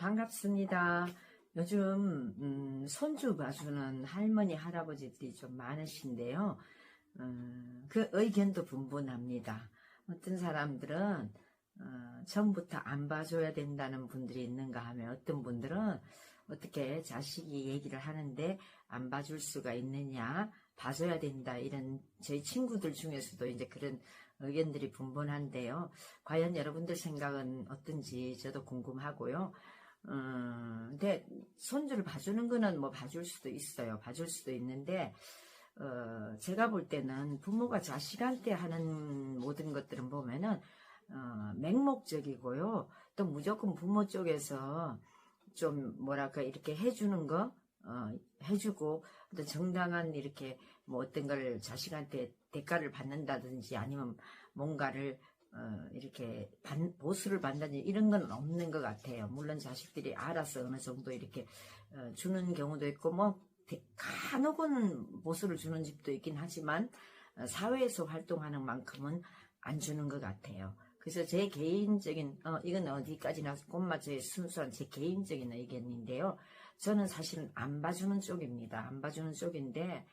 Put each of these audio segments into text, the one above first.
반갑습니다. 요즘 손주 봐주는 할머니 할아버지들이 좀 많으신데요. 그 의견도 분분합니다. 어떤 사람들은 처음부터 안 봐줘야 된다는 분들이 있는가 하면, 어떤 분들은 어떻게 자식이 얘기를 하는데 안 봐줄 수가 있느냐, 봐줘야 된다, 이런 저희 친구들 중에서도 이제 그런 의견들이 분분한데요. 과연 여러분들 생각은 어떤지 저도 궁금하고요. 근데 손주를 봐주는 거는 뭐 봐줄 수도 있어요. 봐줄 수도 있는데, 제가 볼 때는 부모가 자식한테 하는 모든 것들은 보면은 맹목적이고요. 또 무조건 부모 쪽에서 좀 뭐랄까 이렇게 해주는 거 해주고, 어떤 정당한 이렇게 뭐 어떤 걸 자식한테 대가를 받는다든지 아니면 뭔가를 이렇게 보수를 받는다든지 이런 건 없는 것 같아요. 물론 자식들이 알아서 어느 정도 이렇게 주는 경우도 있고, 뭐 간혹은 보수를 주는 집도 있긴 하지만 사회에서 활동하는 만큼은 안 주는 것 같아요. 그래서 제 개인적인 이건 어디까지나 꼼맞춰의 순수한 제 개인적인 의견인데요. 저는 사실은 안 봐주는 쪽입니다. 안 봐주는 쪽인데,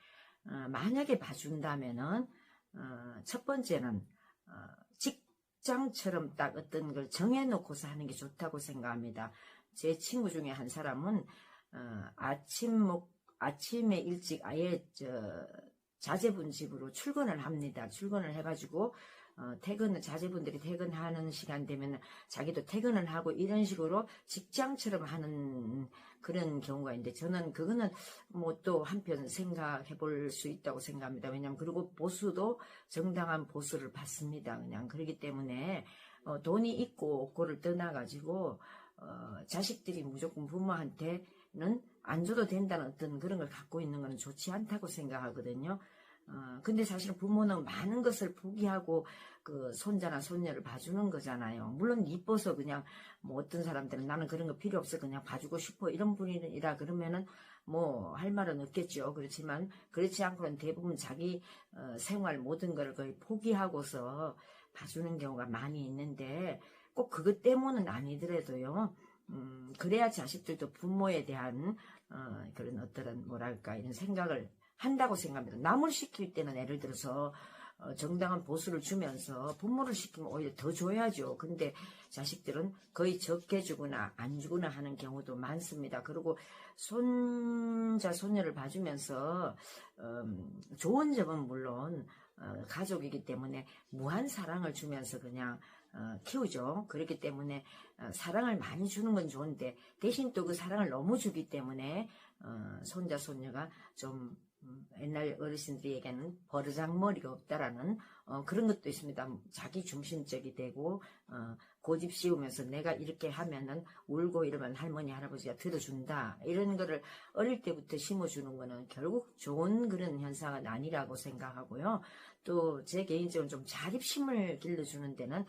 만약에 봐준다면은 첫 번째는 직장처럼 딱 어떤 걸 정해놓고서 하는 게 좋다고 생각합니다. 제 친구 중에 한 사람은 아침에 일찍 아예 자제분 집으로 출근을 합니다. 출근을 해가지고 자제분들이 퇴근하는 시간 되면 자기도 퇴근을 하고, 이런 식으로 직장처럼 하는 그런 경우가 있는데, 저는 그거는 뭐 또 한편 생각해 볼 수 있다고 생각합니다. 왜냐하면 그리고 보수도 정당한 보수를 받습니다. 그냥 그렇기 때문에 돈이 있고 없고를 떠나가지고 자식들이 무조건 부모한테는 안 줘도 된다는 어떤 그런 걸 갖고 있는 건 좋지 않다고 생각하거든요. 근데 사실 부모는 많은 것을 포기하고 그 손자나 손녀를 봐주는 거잖아요. 물론 이뻐서 그냥, 뭐 어떤 사람들은 나는 그런 거 필요 없어 그냥 봐주고 싶어 이런 분이라 그러면은 뭐 할 말은 없겠죠. 그렇지만 그렇지 않고는 대부분 자기 생활 모든 걸 거의 포기하고서 봐주는 경우가 많이 있는데, 꼭 그것 때문은 아니더라도요. 그래야 자식들도 부모에 대한 그런 어떤 뭐랄까 이런 생각을 한다고 생각합니다. 남을 시킬 때는 예를 들어서 정당한 보수를 주면서 부모를 시키면 오히려 더 줘야죠. 근데 자식들은 거의 적게 주거나 안 주거나 하는 경우도 많습니다. 그리고 손자 손녀를 봐주면서 좋은 점은 물론 가족이기 때문에 무한 사랑을 주면서 그냥 키우죠. 그렇기 때문에 사랑을 많이 주는 건 좋은데, 대신 또 그 사랑을 너무 주기 때문에 손자 손녀가 좀 옛날 어르신들이 얘기하는 버르장머리가 없다라는 그런 것도 있습니다. 자기 중심적이 되고 고집 씌우면서 내가 이렇게 하면은 울고 이러면 할머니 할아버지가 들어준다, 이런 거를 어릴 때부터 심어주는 거는 결국 좋은 그런 현상은 아니라고 생각하고요. 또 제 개인적으로 좀 자립심을 길러주는 데는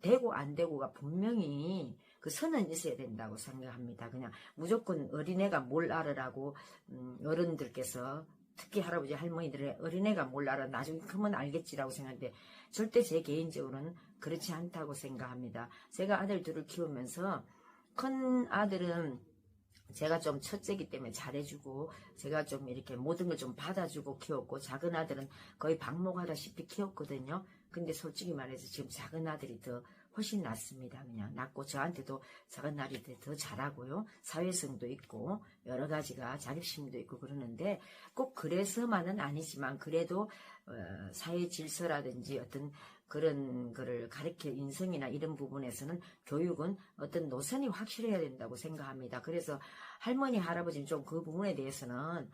되고 안 되고가 분명히 그 선은 있어야 된다고 생각합니다. 그냥 무조건 어린애가 뭘 알으라고 어른들께서, 특히 할아버지 할머니들의 어린애가 뭘 알아 나중에 크면 알겠지라고 생각하는데, 절대 제 개인적으로는 그렇지 않다고 생각합니다. 제가 아들 둘을 키우면서 큰 아들은 제가 좀 첫째기 때문에 잘해주고 제가 좀 이렇게 모든 걸 좀 받아주고 키웠고, 작은 아들은 거의 방목하다시피 키웠거든요. 근데 솔직히 말해서 지금 작은 아들이 더 훨씬 낫습니다. 그냥 낫고, 저한테도 작은 아들이 더 잘하고요. 사회성도 있고 여러 가지가 자립심도 있고 그러는데, 꼭 그래서만은 아니지만 그래도 사회 질서라든지 어떤 그런 거를 가르쳐 인성이나 이런 부분에서는 교육은 어떤 노선이 확실해야 된다고 생각합니다. 그래서 할머니 할아버지는 좀 그 부분에 대해서는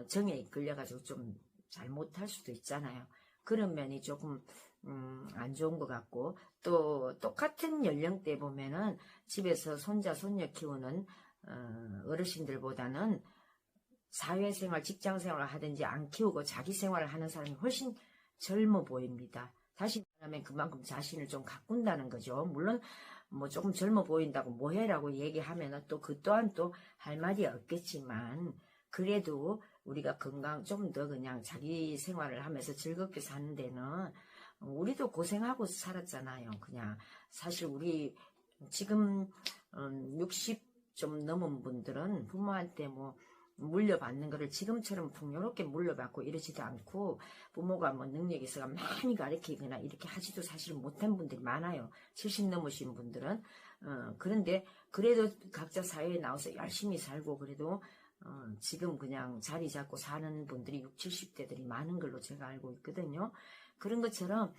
정에 이끌려가지고 좀 잘못할 수도 있잖아요. 그런 면이 조금 안 좋은 것 같고, 또 똑같은 연령대 보면은 집에서 손자 손녀 키우는 어르신들보다는 사회생활 직장생활을 하든지 안 키우고 자기 생활을 하는 사람이 훨씬 젊어 보입니다. 다시 말하면 그만큼 자신을 좀 가꾼다는 거죠. 물론 뭐 조금 젊어 보인다고 뭐해라고 얘기하면 또 그 또한 또 할 말이 없겠지만, 그래도 우리가 좀 더 그냥 자기 생활을 하면서 즐겁게 사는 데는, 우리도 고생하고 살았잖아요. 그냥 사실 우리 지금 60 좀 넘은 분들은 부모한테 뭐 물려받는 거를 지금처럼 풍요롭게 물려받고 이러지도 않고 부모가 뭐 능력이 있어가 많이 가르치거나 이렇게 하지도 사실 못한 분들이 많아요. 70 넘으신 분들은. 그런데 그래도 각자 사회에 나와서 열심히 살고 그래도 지금 그냥 자리 잡고 사는 분들이 60, 70대들이 많은 걸로 제가 알고 있거든요. 그런 것처럼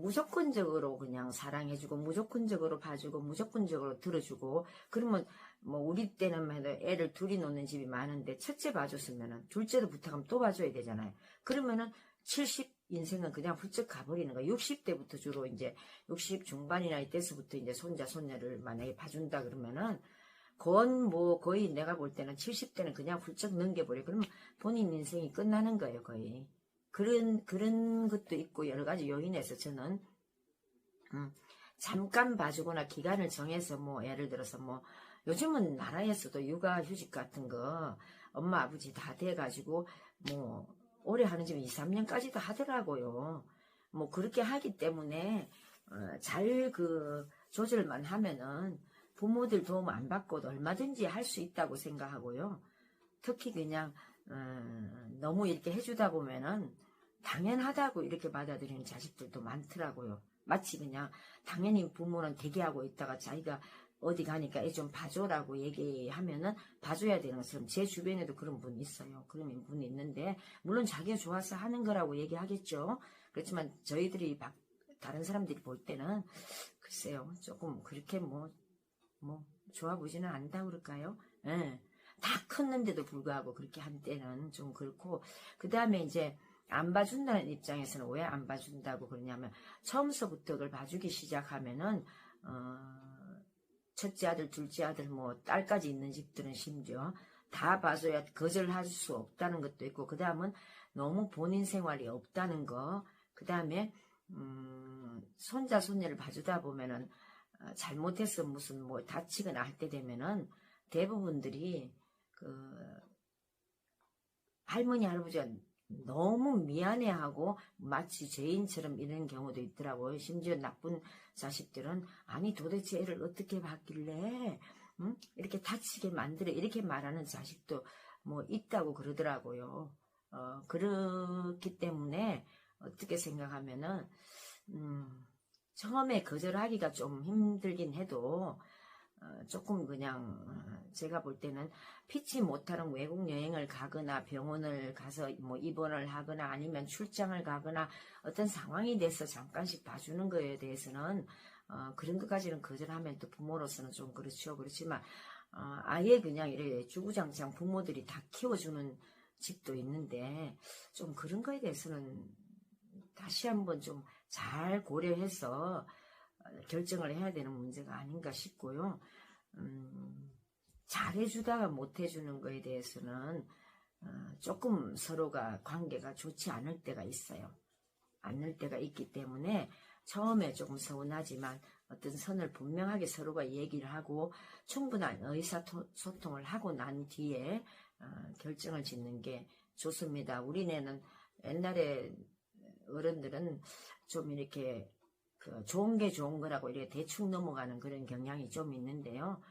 무조건적으로 그냥 사랑해주고 무조건적으로 봐주고 무조건적으로 들어주고 그러면 뭐 우리 때는 해도 애를 둘이 놓는 집이 많은데 첫째 봐줬으면은 둘째도 부탁하면 또 봐줘야 되잖아요. 그러면은 70 인생은 그냥 훌쩍 가버리는 거야. 60대부터 주로 이제 60 중반이나 이때서부터 이제 손자 손녀를 만약에 봐준다 그러면은 거의 내가 볼 때는 70대는 그냥 훌쩍 넘겨버려. 그러면 본인 인생이 끝나는 거예요, 거의. 그런 것도 있고 여러 가지 요인에서 저는 잠깐 봐주거나 기간을 정해서 뭐 예를 들어서 뭐 요즘은 나라에서도 육아휴직 같은 거 엄마 아버지 다 돼가지고 뭐 오래 하는 집은 2, 3년까지도 하더라고요. 뭐 그렇게 하기 때문에 잘 조절만 하면은 부모들 도움 안 받고도 얼마든지 할 수 있다고 생각하고요. 특히 그냥 너무 이렇게 해주다 보면은 당연하다고 이렇게 받아들이는 자식들도 많더라고요. 마치 그냥 당연히 부모는 대기하고 있다가 자기가 어디 가니까 애 좀 봐줘라고 얘기하면은 봐줘야 되는 것처럼 제 주변에도 그런 분이 있어요. 그런 분이 있는데 물론 자기가 좋아서 하는 거라고 얘기하겠죠. 그렇지만 저희들이 다른 사람들이 볼 때는 글쎄요 조금 그렇게 뭐 좋아 보지는 않다 그럴까요? 예. 다 컸는데도 불구하고 그렇게 한 때는 좀 그렇고 그 다음에 이제 안 봐준다는 입장에서는 왜 안 봐준다고 그러냐면 처음서부터 그걸 봐주기 시작하면은 첫째 아들, 둘째 아들, 뭐 딸까지 있는 집들은 심지어 다 봐줘야 거절할 수 없다는 것도 있고 그 다음은 너무 본인 생활이 없다는 거 그 다음에 손자 손녀를 봐주다 보면은 잘못해서 무슨 뭐 다치거나 할 때 되면은 대부분들이 할머니 할아버지가 너무 미안해하고 마치 죄인처럼 이런 경우도 있더라고요. 심지어 나쁜 자식들은 아니 도대체 애를 어떻게 봤길래 이렇게 다치게 만들어 이렇게 말하는 자식도 뭐 있다고 그러더라고요. 그렇기 때문에 어떻게 생각하면은 처음에 거절하기가 좀 힘들긴 해도 조금 그냥 제가 볼 때는 피치 못하는 외국 여행을 가거나 병원을 가서 뭐 입원을 하거나 아니면 출장을 가거나 어떤 상황이 돼서 잠깐씩 봐주는 거에 대해서는 그런 것까지는 거절하면 또 부모로서는 좀 그렇죠. 그렇지만 아예 그냥 이렇게 주구장창 부모들이 다 키워주는 집도 있는데 좀 그런 거에 대해서는 다시 한번 좀 잘 고려해서 결정을 해야 되는 문제가 아닌가 싶고요. 잘해주다가 못해주는 거에 대해서는 조금 서로가 관계가 좋지 않을 때가 있어요. 않을 때가 있기 때문에 처음에 조금 서운하지만 어떤 선을 분명하게 서로가 얘기를 하고 충분한 의사소통을 하고 난 뒤에 결정을 짓는 게 좋습니다. 우리네는 옛날에 어른들은 좀 이렇게 좋은 게 좋은 거라고 이렇게 대충 넘어가는 그런 경향이 좀 있는데요.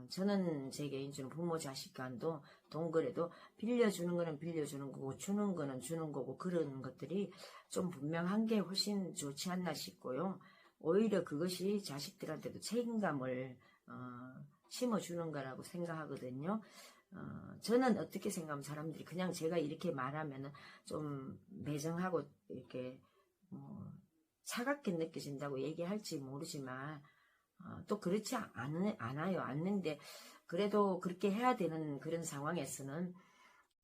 저는 제 개인적으로 부모 자식 간도 동거래도 빌려주는 거는 빌려주는 거고 주는 거는 주는 거고 그런 것들이 좀 분명한 게 훨씬 좋지 않나 싶고요. 오히려 그것이 자식들한테도 책임감을 심어주는 거라고 생각하거든요. 저는 어떻게 생각하면 사람들이 그냥 제가 이렇게 말하면은 좀 매정하고 이렇게 차갑게 느껴진다고 얘기할지 모르지만 또 그렇지 않아요. 않는데 그래도 그렇게 해야 되는 그런 상황에서는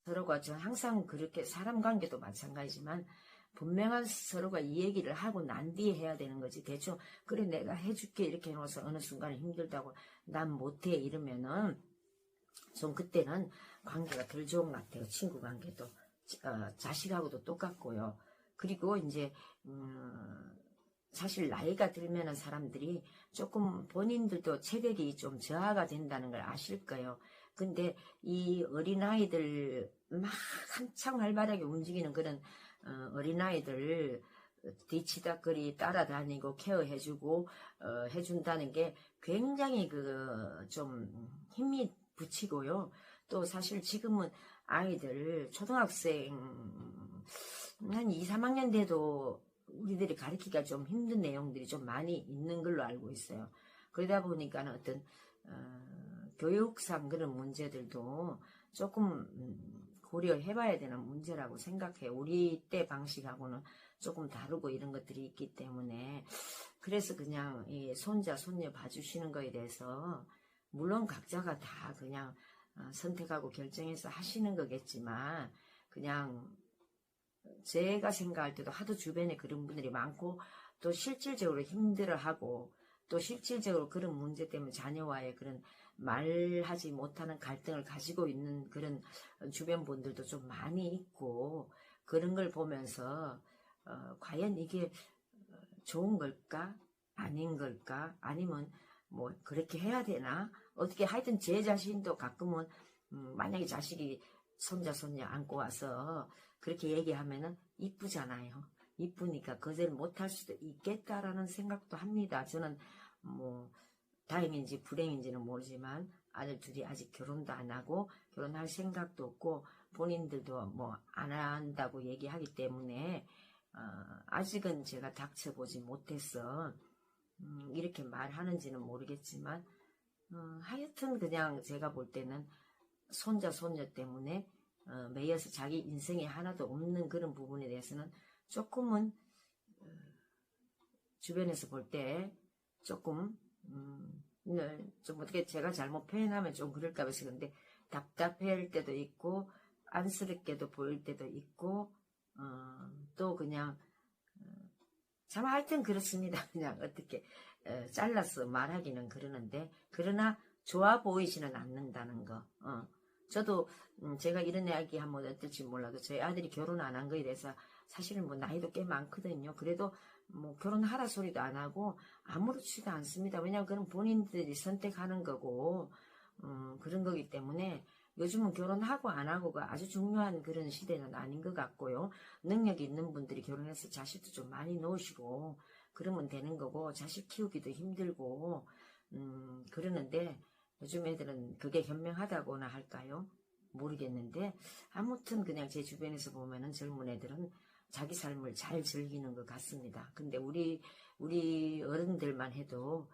서로가 저 항상 그렇게 사람 관계도 마찬가지지만 분명한 서로가 이 얘기를 하고 난 뒤에 해야 되는 거지. 대충 그래 내가 해줄게 이렇게 해놓아서 어느 순간에 힘들다고 난 못해 이러면은 좀 그때는 관계가 덜 좋은 것 같아요. 친구 관계도 자식하고도 똑같고요. 그리고 이제 사실 나이가 들면은 사람들이 조금 본인들도 체력이 좀 저하가 된다는 걸 아실 거예요. 근데 이 어린아이들 막 한창 활발하게 움직이는 그런 어린아이들 뒤치다거리 따라다니고 케어해주고 해준다는 게 굉장히 좀 힘이 붙이고요. 또 사실 지금은 아이들 초등학생 한 2, 3학년 돼도 우리들이 가르치기가 좀 힘든 내용들이 좀 많이 있는 걸로 알고 있어요. 그러다 보니까 어떤 교육상 그런 문제들도 조금 고려해봐야 되는 문제라고 생각해요. 우리 때 방식하고는 조금 다르고 이런 것들이 있기 때문에 그래서 그냥 이 손자 손녀 봐주시는 거에 대해서 물론 각자가 다 그냥 선택하고 결정해서 하시는 거겠지만 그냥 제가 생각할 때도 하도 주변에 그런 분들이 많고 또 실질적으로 힘들어하고 또 실질적으로 그런 문제 때문에 자녀와의 그런 말하지 못하는 갈등을 가지고 있는 그런 주변 분들도 좀 많이 있고 그런 걸 보면서 과연 이게 좋은 걸까? 아닌 걸까? 아니면 뭐 그렇게 해야 되나? 어떻게 하여튼 제 자신도 가끔은 만약에 자식이 손자 손녀 안고 와서 그렇게 얘기하면은 이쁘잖아요. 이쁘니까 거절 못할 수도 있겠다라는 생각도 합니다. 저는 뭐 다행인지 불행인지는 모르지만 아들 둘이 아직 결혼도 안 하고 결혼할 생각도 없고 본인들도 뭐 안 한다고 얘기하기 때문에 아직은 제가 닥쳐보지 못해서 이렇게 말하는지는 모르겠지만 하여튼 그냥 제가 볼 때는 손자 손녀 때문에 매여서 자기 인생에 하나도 없는 그런 부분에 대해서는 조금은 주변에서 볼 때 조금 좀 어떻게 제가 잘못 표현하면 좀 그럴까 해서 근데 답답해할 때도 있고 안쓰럽게도 보일 때도 있고 또 그냥 참 하여튼 그렇습니다. 그냥 어떻게 잘라서 말하기는 그러는데 그러나 좋아 보이지는 않는다는 거. 저도 제가 이런 이야기 하면 어떨지 몰라도 저희 아들이 결혼 안 한 거에 대해서 사실은 뭐 나이도 꽤 많거든요. 그래도 뭐 결혼하라 소리도 안 하고 아무렇지도 않습니다. 왜냐하면 그건 본인들이 선택하는 거고 그런 거기 때문에 요즘은 결혼하고 안 하고가 아주 중요한 그런 시대는 아닌 것 같고요. 능력이 있는 분들이 결혼해서 자식도 좀 많이 놓으시고 그러면 되는 거고 자식 키우기도 힘들고 그러는데 요즘 애들은 그게 현명하다고나 할까요? 모르겠는데 아무튼 그냥 제 주변에서 보면은 젊은 애들은 자기 삶을 잘 즐기는 것 같습니다. 근데 우리 어른들만 해도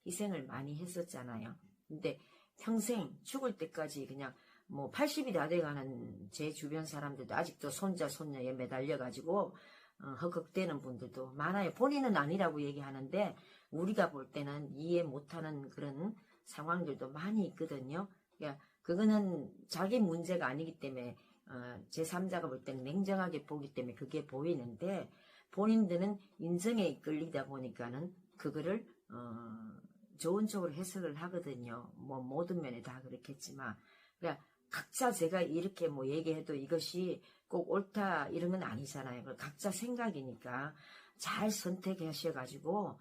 희생을 많이 했었잖아요. 근데 평생 죽을 때까지 그냥 뭐 80이 다 돼가는 제 주변 사람들도 아직도 손자 손녀에 매달려가지고 허걱대는 분들도 많아요. 본인은 아니라고 얘기하는데 우리가 볼 때는 이해 못하는 그런 상황들도 많이 있거든요. 그러니까 그거는 자기 문제가 아니기 때문에 제3자가 볼 때는 냉정하게 보기 때문에 그게 보이는데 본인들은 인정에 이끌리다 보니까는 그거를 좋은 쪽으로 해석을 하거든요. 뭐 모든 면에 다 그렇겠지만 그러니까 각자 제가 이렇게 뭐 얘기해도 이것이 꼭 옳다 이런 건 아니잖아요. 각자 생각이니까 잘 선택하셔가지고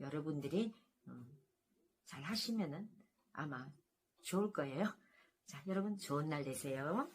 여러분들이 잘 하시면은 아마 좋을 거예요. 자, 여러분 좋은 날 되세요.